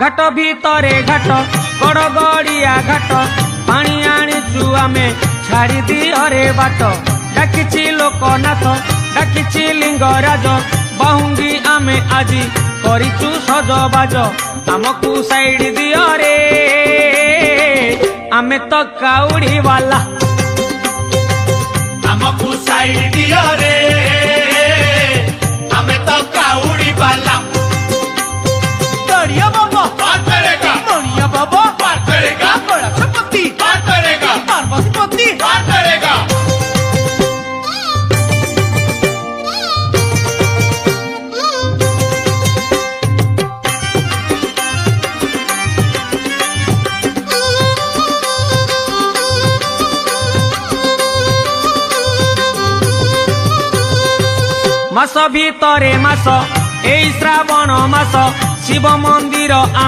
घाट भितरे घाट गड़गड़िया घाट पानी आनीचु आमे छाड़ी दियो रे बाट डाकिछि लोकनाथ डाकिछि लिंगराज बाहुंगी आमे आजी करिचु सजबाज आमकु साइड दियो रे आमे तो काउड़ी वाला आमकु साइड दियो रे आमे तो काउड़ी वाला गड़िया बाबा पार करेगा गड़िया बाबा पार करेगा गणपति पार करेगा पार्वती पार करेगा मास भितरे मास एई श्रावण मास शिव मंदिर